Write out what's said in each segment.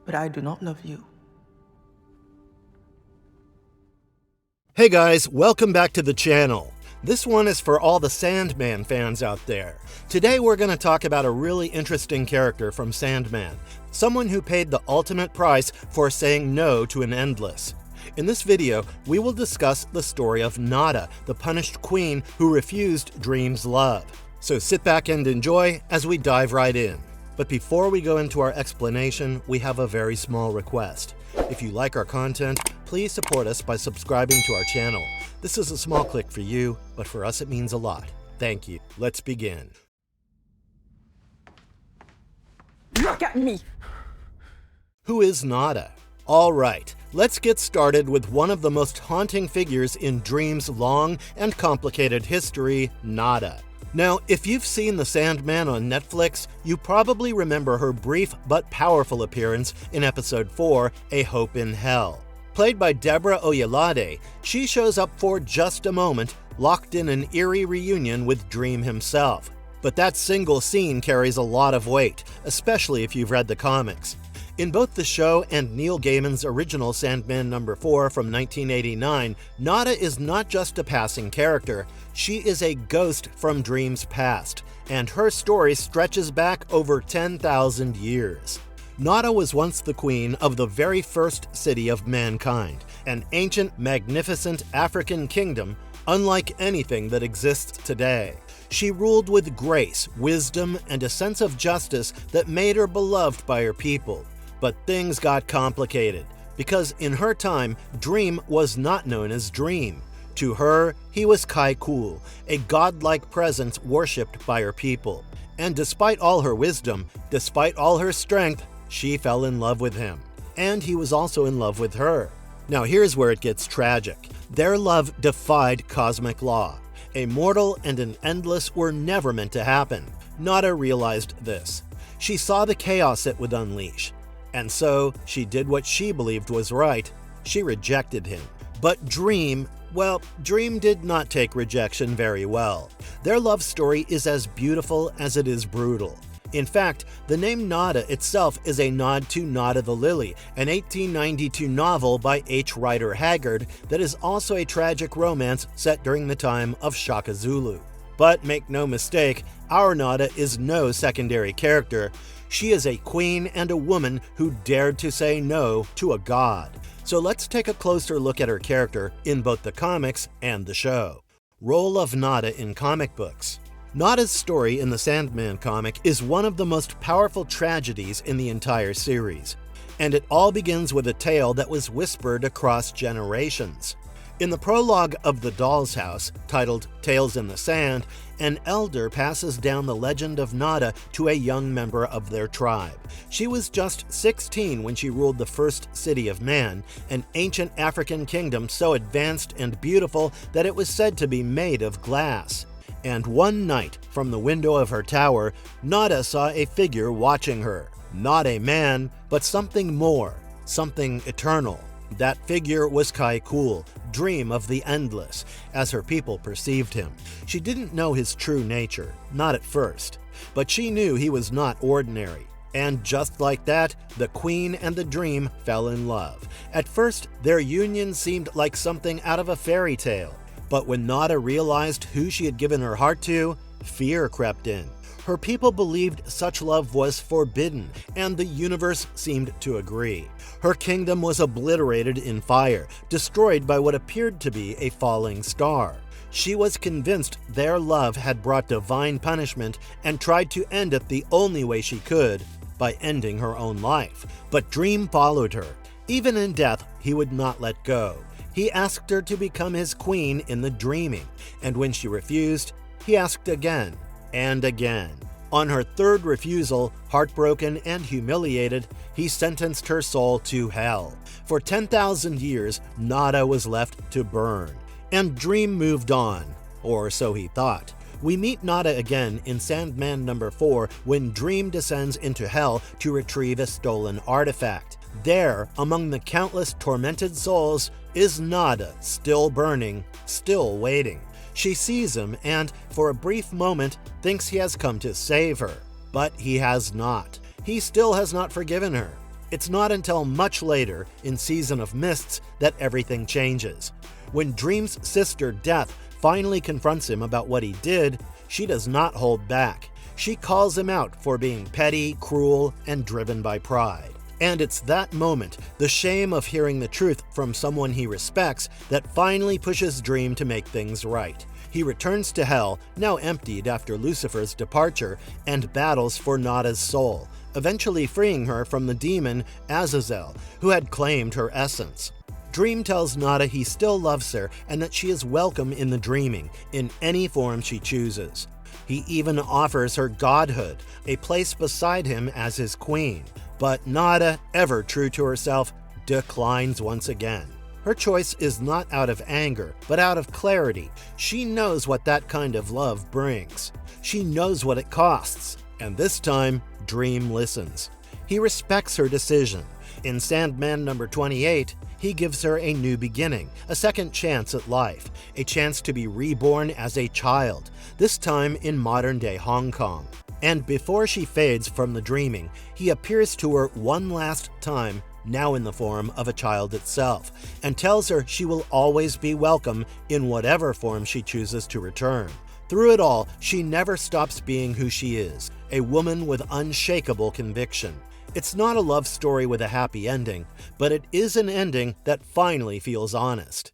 but I do not love you. Hey guys, welcome back to the channel. This one is for all the Sandman fans out there. Today we're going to talk about a really interesting character from Sandman, someone who paid the ultimate price for saying no to an endless. In this video, we will discuss the story of Nada, the punished queen who refused Dream's love. So sit back and enjoy as we dive right in. But before we go into our explanation, we have a very small request. If you like our content, please support us by subscribing to our channel. This is a small click for you, but for us it means a lot. Thank you. Let's begin. Look at me! Who is Nada? All right, let's get started with one of the most haunting figures in Dream's long and complicated history, Nada. Now, if you've seen The Sandman on Netflix, you probably remember her brief but powerful appearance in episode 4, A Hope in Hell. Played by Deborah Oyelade, she shows up for just a moment, locked in an eerie reunion with Dream himself. But that single scene carries a lot of weight, especially if you've read the comics. In both the show and Neil Gaiman's original Sandman #4 from 1989, Nada is not just a passing character, she is a ghost from Dream's past, and her story stretches back over 10,000 years. Nada was once the queen of the very first city of mankind, an ancient, magnificent African kingdom unlike anything that exists today. She ruled with grace, wisdom, and a sense of justice that made her beloved by her people. But things got complicated, because in her time, Dream was not known as Dream. To her, he was Kai-Kul, a godlike presence worshipped by her people. And despite all her wisdom, despite all her strength, she fell in love with him. And he was also in love with her. Now here's where it gets tragic. Their love defied cosmic law. A mortal and an endless were never meant to happen. Nada realized this. She saw the chaos it would unleash. And so, she did what she believed was right. She rejected him. But Dream did not take rejection very well. Their love story is as beautiful as it is brutal. In fact, the name Nada itself is a nod to Nada the Lily, an 1892 novel by H. Rider Haggard that is also a tragic romance set during the time of Shaka Zulu. But make no mistake, our Nada is no secondary character. She is a queen and a woman who dared to say no to a god. So let's take a closer look at her character in both the comics and the show. Role of Nada in comic books. Nada's story in the Sandman comic is one of the most powerful tragedies in the entire series. And it all begins with a tale that was whispered across generations. In the prologue of The Doll's House, titled Tales in the Sand, an elder passes down the legend of Nada to a young member of their tribe. She was just 16 when she ruled the first city of Man, an ancient African kingdom so advanced and beautiful that it was said to be made of glass. And one night, from the window of her tower, Nada saw a figure watching her. Not a man, but something more, something eternal. That figure was Kai-Kul, Dream of the Endless, as her people perceived him. She didn't know his true nature, not at first, but she knew he was not ordinary. And just like that, the queen and the Dream fell in love. At first, their union seemed like something out of a fairy tale. But when Nada realized who she had given her heart to, fear crept in. Her people believed such love was forbidden, and the universe seemed to agree. Her kingdom was obliterated in fire, destroyed by what appeared to be a falling star. She was convinced their love had brought divine punishment and tried to end it the only way she could, by ending her own life. But Dream followed her. Even in death, he would not let go. He asked her to become his queen in the dreaming, and when she refused, he asked again and again. On her third refusal, heartbroken and humiliated, he sentenced her soul to hell. For 10,000 years, Nada was left to burn. And Dream moved on, or so he thought. We meet Nada again in Sandman #4 when Dream descends into hell to retrieve a stolen artifact. There, among the countless tormented souls, is Nada, still burning, still waiting. She sees him and, for a brief moment, thinks he has come to save her. But he has not. He still has not forgiven her. It's not until much later, in Season of Mists, that everything changes. When Dream's sister, Death, finally confronts him about what he did, she does not hold back. She calls him out for being petty, cruel, and driven by pride. And it's that moment, the shame of hearing the truth from someone he respects, that finally pushes Dream to make things right. He returns to Hell, now emptied after Lucifer's departure, and battles for Nada's soul, eventually freeing her from the demon Azazel, who had claimed her essence. Dream tells Nada he still loves her and that she is welcome in the dreaming, in any form she chooses. He even offers her godhood, a place beside him as his queen. But Nada, ever true to herself, declines once again. Her choice is not out of anger, but out of clarity. She knows what that kind of love brings. She knows what it costs. And this time, Dream listens. He respects her decision. In Sandman number 28, he gives her a new beginning, a second chance at life, a chance to be reborn as a child, this time in modern-day Hong Kong. And before she fades from the dreaming, he appears to her one last time, now in the form of a child itself, and tells her she will always be welcome in whatever form she chooses to return. Through it all, she never stops being who she is, a woman with unshakable conviction. It's not a love story with a happy ending, but it is an ending that finally feels honest.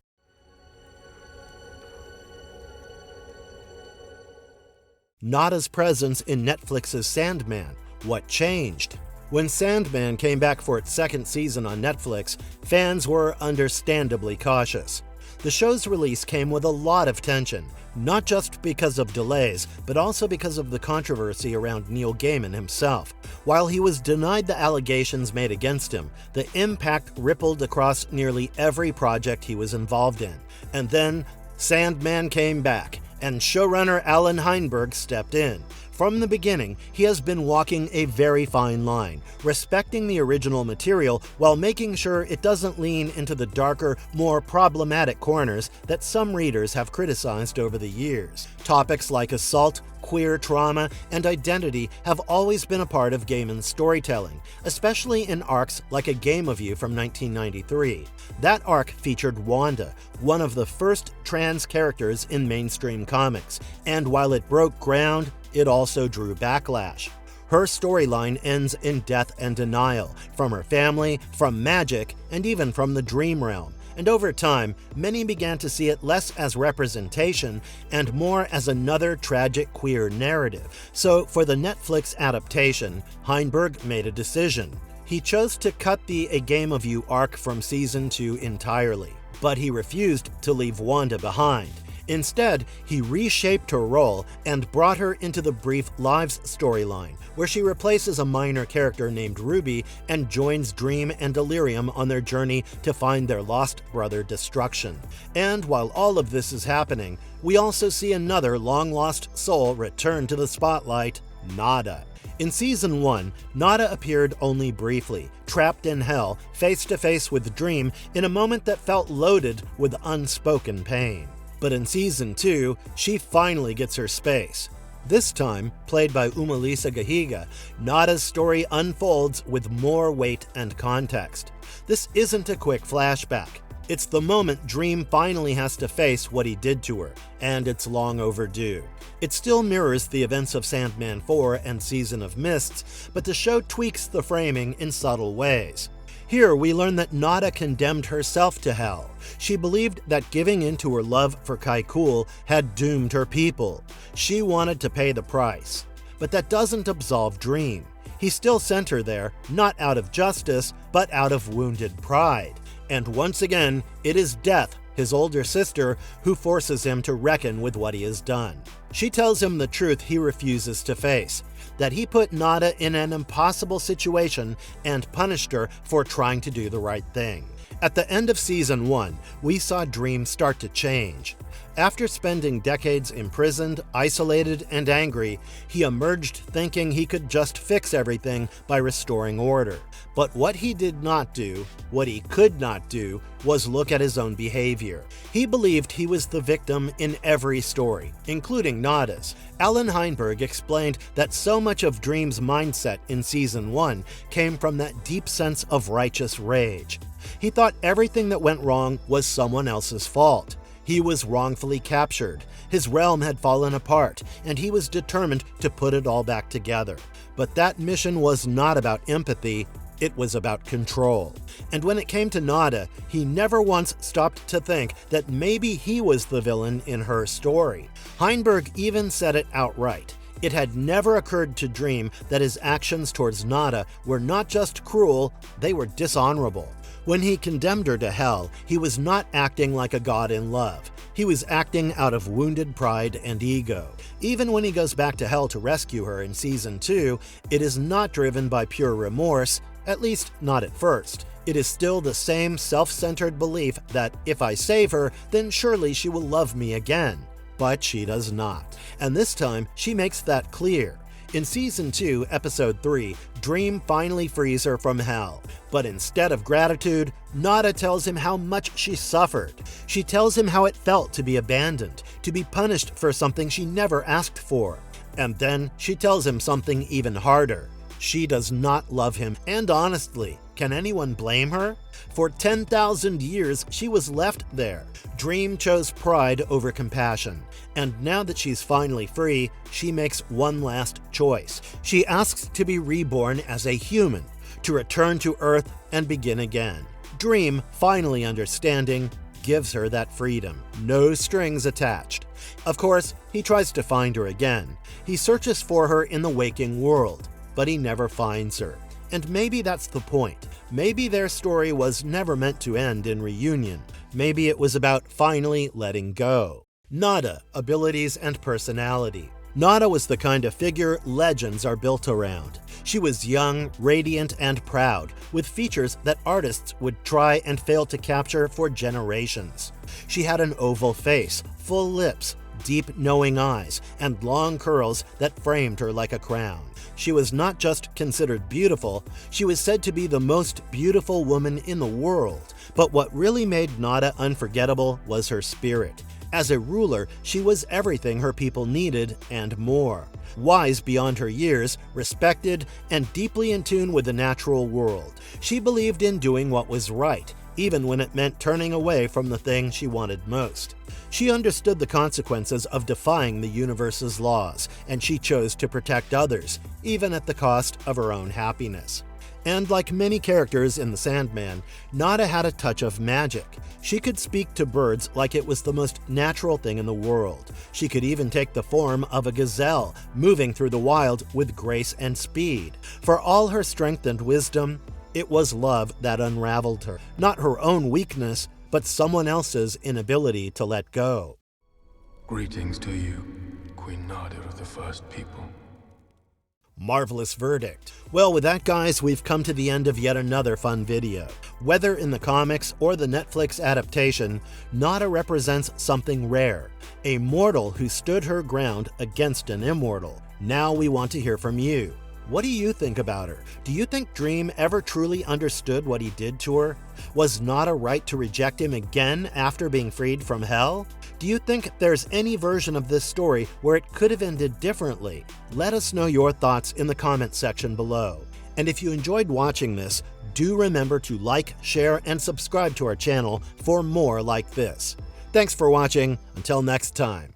Nada's presence in Netflix's Sandman. What changed? When Sandman came back for its second season on Netflix, fans were understandably cautious. The show's release came with a lot of tension, not just because of delays, but also because of the controversy around Neil Gaiman himself. While he was denied the allegations made against him, the impact rippled across nearly every project he was involved in. And then, Sandman came back, and showrunner Alan Heinberg stepped in. From the beginning, he has been walking a very fine line, respecting the original material while making sure it doesn't lean into the darker, more problematic corners that some readers have criticized over the years. Topics like assault, queer trauma, and identity have always been a part of Gaiman's storytelling, especially in arcs like A Game of You from 1993. That arc featured Wanda, one of the first trans characters in mainstream comics, and while it broke ground, it also drew backlash. Her storyline ends in death and denial, from her family, from magic, and even from the dream realm. And over time, many began to see it less as representation and more as another tragic queer narrative. So for the Netflix adaptation, Heinberg made a decision. He chose to cut the A Game of You arc from Season 2 entirely, but he refused to leave Wanda behind. Instead, he reshaped her role and brought her into the brief Lives storyline, where she replaces a minor character named Ruby and joins Dream and Delirium on their journey to find their lost brother Destruction. And while all of this is happening, we also see another long-lost soul return to the spotlight, Nada. In Season 1, Nada appeared only briefly, trapped in hell, face-to-face with Dream in a moment that felt loaded with unspoken pain. But in Season 2, she finally gets her space. This time, played by Umalisa Gahiga, Nada's story unfolds with more weight and context. This isn't a quick flashback. It's the moment Dream finally has to face what he did to her, and it's long overdue. It still mirrors the events of Sandman 4 and Season of Mists, but the show tweaks the framing in subtle ways. Here we learn that Nada condemned herself to hell. She believed that giving in to her love for Kai Kul had doomed her people. She wanted to pay the price. But that doesn't absolve Dream. He still sent her there, not out of justice, but out of wounded pride. And once again, it is Death, his older sister, who forces him to reckon with what he has done. She tells him the truth he refuses to face, that he put Nada in an impossible situation and punished her for trying to do the right thing. At the end of Season 1, we saw Dream start to change. After spending decades imprisoned, isolated, and angry, he emerged thinking he could just fix everything by restoring order. But what he did not do, what he could not do, was look at his own behavior. He believed he was the victim in every story, including Nada's. Alan Heinberg explained that so much of Dream's mindset in Season 1 came from that deep sense of righteous rage. He thought everything that went wrong was someone else's fault. He was wrongfully captured, his realm had fallen apart, and he was determined to put it all back together. But that mission was not about empathy, it was about control. And when it came to Nada, he never once stopped to think that maybe he was the villain in her story. Heinberg even said it outright. It had never occurred to Dream that his actions towards Nada were not just cruel, they were dishonorable. When he condemned her to hell, he was not acting like a god in love. He was acting out of wounded pride and ego. Even when he goes back to hell to rescue her in Season 2, it is not driven by pure remorse, at least not at first. It is still the same self-centered belief that if I save her, then surely she will love me again. But she does not. And this time, she makes that clear. In Season 2, Episode 3, Dream finally frees her from hell. But instead of gratitude, Nada tells him how much she suffered. She tells him how it felt to be abandoned, to be punished for something she never asked for. And then she tells him something even harder. She does not love him, and honestly, can anyone blame her? For 10,000 years, she was left there. Dream chose pride over compassion. And now that she's finally free, she makes one last choice. She asks to be reborn as a human, to return to Earth and begin again. Dream, finally understanding, gives her that freedom. No strings attached. Of course, he tries to find her again. He searches for her in the waking world, but he never finds her. And maybe that's the point. Maybe their story was never meant to end in reunion. Maybe it was about finally letting go. Nada, abilities and personality. Nada was the kind of figure legends are built around. She was young, radiant, and proud, with features that artists would try and fail to capture for generations. She had an oval face, full lips, deep knowing eyes, and long curls that framed her like a crown. She was not just considered beautiful, she was said to be the most beautiful woman in the world. But what really made Nada unforgettable was her spirit. As a ruler, she was everything her people needed and more. Wise beyond her years, respected, and deeply in tune with the natural world. She believed in doing what was right, even when it meant turning away from the thing she wanted most. She understood the consequences of defying the universe's laws, and she chose to protect others, even at the cost of her own happiness. And like many characters in the Sandman, Nada had a touch of magic. She could speak to birds like it was the most natural thing in the world. She could even take the form of a gazelle, moving through the wild with grace and speed. For all her strength and wisdom, it was love that unraveled her. Not her own weakness, but someone else's inability to let go. Greetings to you, Queen Nada of the First People. Marvelous verdict. Well, with that, guys, we've come to the end of yet another fun video. Whether in the comics or the Netflix adaptation, Nada represents something rare. A mortal who stood her ground against an immortal. Now we want to hear from you. What do you think about her? Do you think Dream ever truly understood what he did to her? Was Nada right to reject him again after being freed from hell? Do you think there's any version of this story where it could have ended differently? Let us know your thoughts in the comments section below. And if you enjoyed watching this, do remember to like, share, and subscribe to our channel for more like this. Thanks for watching. Until next time.